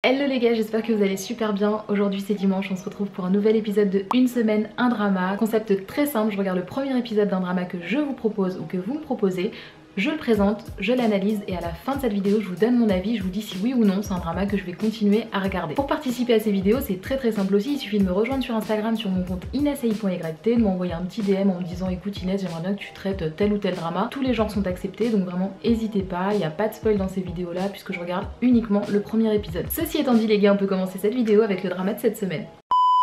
Hello les gars, j'espère que vous allez super bien. Aujourd'hui c'est dimanche, on se retrouve pour un nouvel épisode de Une semaine, un drama. Concept très simple, je regarde le premier épisode d'un drama que je vous propose ou que vous me proposez. Je le présente, je l'analyse et à la fin de cette vidéo je vous donne mon avis, je vous dis si oui ou non c'est un drama que je vais continuer à regarder. Pour participer à ces vidéos c'est très simple aussi, il suffit de me rejoindre sur Instagram sur mon compte inesai.yt, de m'envoyer un petit DM en me disant écoute Inès j'aimerais bien que tu traites tel ou tel drama. Tous les genres sont acceptés donc vraiment n'hésitez pas, il n'y a pas de spoil dans ces vidéos là puisque je regarde uniquement le premier épisode. Ceci étant dit les gars, on peut commencer cette vidéo avec le drama de cette semaine.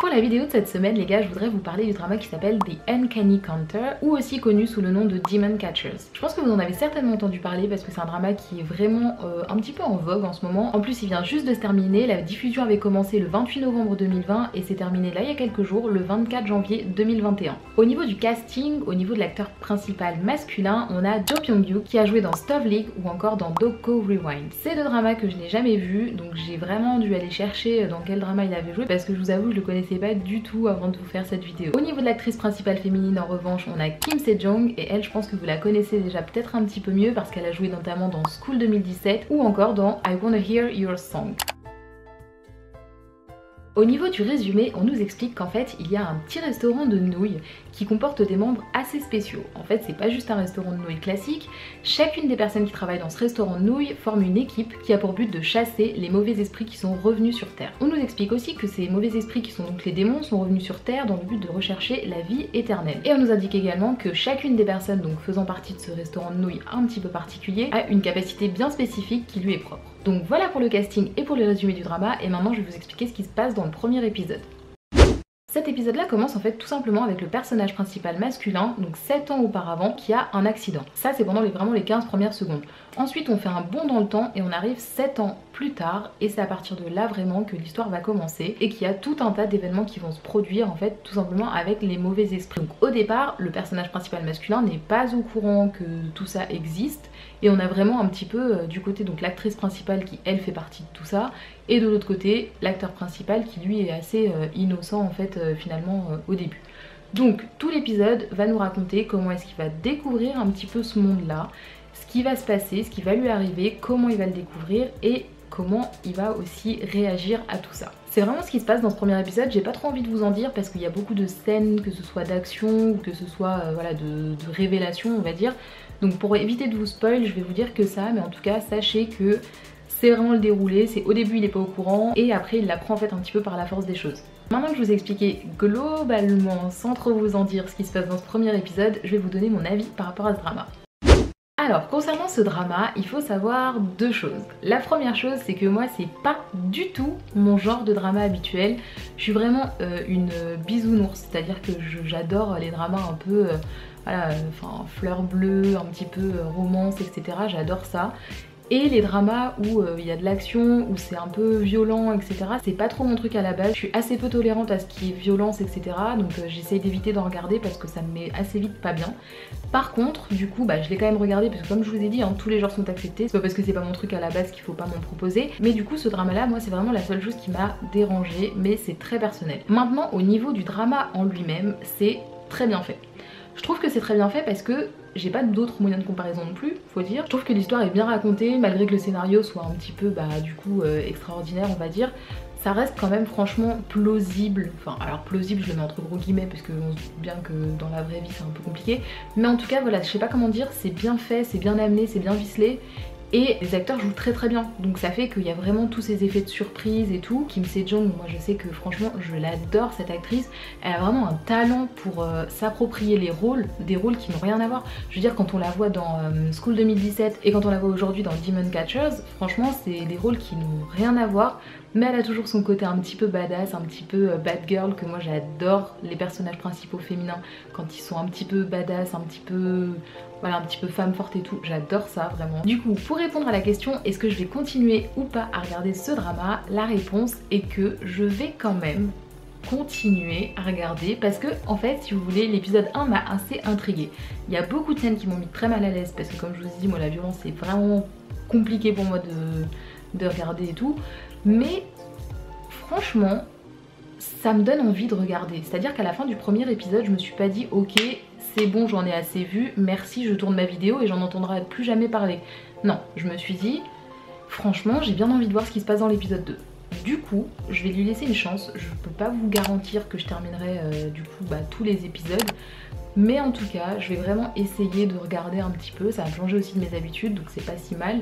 Pour la vidéo de cette semaine les gars, je voudrais vous parler du drama qui s'appelle The Uncanny Counter ou aussi connu sous le nom de Demon Catchers. Je pense que vous en avez certainement entendu parler parce que c'est un drama qui est vraiment un petit peu en vogue en ce moment. En plus il vient juste de se terminer, la diffusion avait commencé le 28 novembre 2020 et s'est terminée là il y a quelques jours, le 24 janvier 2021. Au niveau du casting, au niveau de l'acteur principal masculin, on a Jo Pyong-gyu qui a joué dans Stove League ou encore dans Doko Rewind. C'est deux dramas que je n'ai jamais vus donc j'ai vraiment dû aller chercher dans quel drama il avait joué parce que je vous avoue je le connaissais pas du tout avant de vous faire cette vidéo. Au niveau de l'actrice principale féminine en revanche on a Kim Se-jong et elle je pense que vous la connaissez déjà peut-être un petit peu mieux parce qu'elle a joué notamment dans School 2017 ou encore dans I Wanna Hear Your Song. Au niveau du résumé, on nous explique qu'en fait il y a un petit restaurant de nouilles qui comporte des membres assez spéciaux. En fait c'est pas juste un restaurant de nouilles classique, chacune des personnes qui travaillent dans ce restaurant de nouilles forme une équipe qui a pour but de chasser les mauvais esprits qui sont revenus sur Terre. On nous explique aussi que ces mauvais esprits qui sont donc les démons sont revenus sur Terre dans le but de rechercher la vie éternelle. Et on nous indique également que chacune des personnes donc faisant partie de ce restaurant de nouilles un petit peu particulier a une capacité bien spécifique qui lui est propre. Donc voilà pour le casting et pour le résumé du drama et maintenant je vais vous expliquer ce qui se passe dans le premier épisode. Cet épisode là commence en fait tout simplement avec le personnage principal masculin, donc 7 ans auparavant, qui a un accident. Ça c'est pendant vraiment les 15 premières secondes. Ensuite on fait un bond dans le temps et on arrive 7 ans plus tard et c'est à partir de là vraiment que l'histoire va commencer et qu'il y a tout un tas d'événements qui vont se produire en fait tout simplement avec les mauvais esprits. Donc au départ le personnage principal masculin n'est pas au courant que tout ça existe et on a vraiment un petit peu du côté donc l'actrice principale qui elle fait partie de tout ça et de l'autre côté l'acteur principal qui lui est assez innocent en fait finalement au début. Donc tout l'épisode va nous raconter comment est-ce qu'il va découvrir un petit peu ce monde là, ce qui va se passer, ce qui va lui arriver, comment il va le découvrir et comment il va aussi réagir à tout ça. C'est vraiment ce qui se passe dans ce premier épisode, j'ai pas trop envie de vous en dire parce qu'il y a beaucoup de scènes, que ce soit d'action ou que ce soit voilà, de révélation on va dire. Donc pour éviter de vous spoil, je vais vous dire que ça, mais en tout cas sachez que c'est vraiment le déroulé, c'est au début il est pas au courant et après il l'apprend en fait un petit peu par la force des choses. Maintenant que je vous ai expliqué globalement, sans trop vous en dire ce qui se passe dans ce premier épisode, je vais vous donner mon avis par rapport à ce drama. Alors concernant ce drama, il faut savoir deux choses. La première chose c'est que moi c'est pas du tout mon genre de drama habituel. Je suis vraiment une bisounours, c'est-à-dire que j'adore les dramas un peu voilà, enfin fleur bleue, un petit peu romance, etc. J'adore ça. Et les dramas où il y a de l'action, où c'est un peu violent, etc. C'est pas trop mon truc à la base. Je suis assez peu tolérante à ce qui est violence, etc. Donc j'essaye d'éviter d'en regarder parce que ça me met assez vite pas bien. Par contre, du coup, je l'ai quand même regardé parce que comme je vous ai dit, tous les genres sont acceptés. C'est pas parce que c'est pas mon truc à la base qu'il faut pas m'en proposer. Mais du coup, ce drama-là, moi, c'est vraiment la seule chose qui m'a dérangée, mais c'est très personnel. Maintenant, au niveau du drama en lui-même, c'est très bien fait. Je trouve que c'est très bien fait parce que j'ai pas d'autres moyens de comparaison non plus, faut dire. Je trouve que l'histoire est bien racontée, malgré que le scénario soit un petit peu du coup extraordinaire on va dire. Ça reste quand même franchement plausible, enfin alors plausible je le mets entre gros guillemets parce qu'on se doute bien que dans la vraie vie c'est un peu compliqué. Mais en tout cas voilà, je sais pas comment dire, c'est bien fait, c'est bien amené, c'est bien ficelé. Et les acteurs jouent très bien, donc ça fait qu'il y a vraiment tous ces effets de surprise et tout. Kim Se-jong, moi je sais que franchement je l'adore cette actrice, elle a vraiment un talent pour s'approprier les rôles, des rôles qui n'ont rien à voir. Je veux dire quand on la voit dans School 2017 et quand on la voit aujourd'hui dans Demon Catchers, franchement c'est des rôles qui n'ont rien à voir. Mais elle a toujours son côté un petit peu badass, un petit peu bad girl, que moi j'adore les personnages principaux féminins quand ils sont un petit peu badass, un petit peu voilà, un petit peu femme forte et tout, j'adore ça vraiment. Du coup, pour répondre à la question est-ce que je vais continuer ou pas à regarder ce drama, la réponse est que je vais quand même continuer à regarder parce que en fait si vous voulez l'épisode 1 m'a assez intriguée. Il y a beaucoup de scènes qui m'ont mis très mal à l'aise parce que comme je vous ai dit moi la violence c'est vraiment compliqué pour moi de regarder et tout, mais franchement ça me donne envie de regarder. C'est à dire qu'à la fin du premier épisode je me suis pas dit ok c'est bon j'en ai assez vu, merci je tourne ma vidéo et j'en entendrai plus jamais parler. Non, je me suis dit franchement j'ai bien envie de voir ce qui se passe dans l'épisode 2. Du coup, je vais lui laisser une chance. Je peux pas vous garantir que je terminerai du coup tous les épisodes. Mais en tout cas, je vais vraiment essayer de regarder un petit peu. Ça va changer aussi de mes habitudes, donc c'est pas si mal.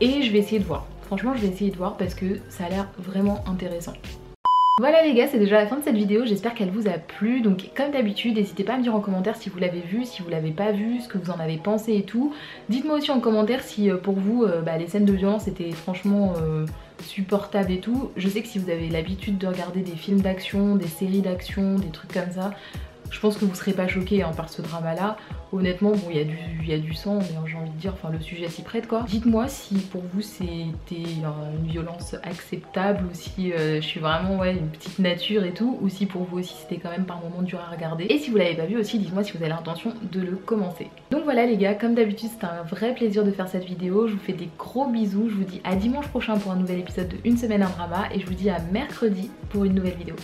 Et je vais essayer de voir. Franchement, je vais essayer de voir parce que ça a l'air vraiment intéressant. Voilà les gars, c'est déjà la fin de cette vidéo, j'espère qu'elle vous a plu. Donc comme d'habitude, n'hésitez pas à me dire en commentaire si vous l'avez vu, si vous l'avez pas vu, ce que vous en avez pensé et tout. Dites-moi aussi en commentaire si pour vous les scènes de violence étaient franchement supportables et tout. Je sais que si vous avez l'habitude de regarder des films d'action, des séries d'action, des trucs comme ça, je pense que vous serez pas choqués par ce drama là. Honnêtement bon il y a du sang mais j'ai envie de dire enfin le sujet s'y prête quoi. Dites-moi si pour vous c'était une violence acceptable ou si je suis vraiment une petite nature et tout, ou si pour vous aussi c'était quand même par moments dur à regarder. Et si vous l'avez pas vu aussi dites-moi si vous avez l'intention de le commencer. Donc voilà les gars, comme d'habitude c'était un vrai plaisir de faire cette vidéo, je vous fais des gros bisous, je vous dis à dimanche prochain pour un nouvel épisode de Une semaine un drama et je vous dis à mercredi pour une nouvelle vidéo.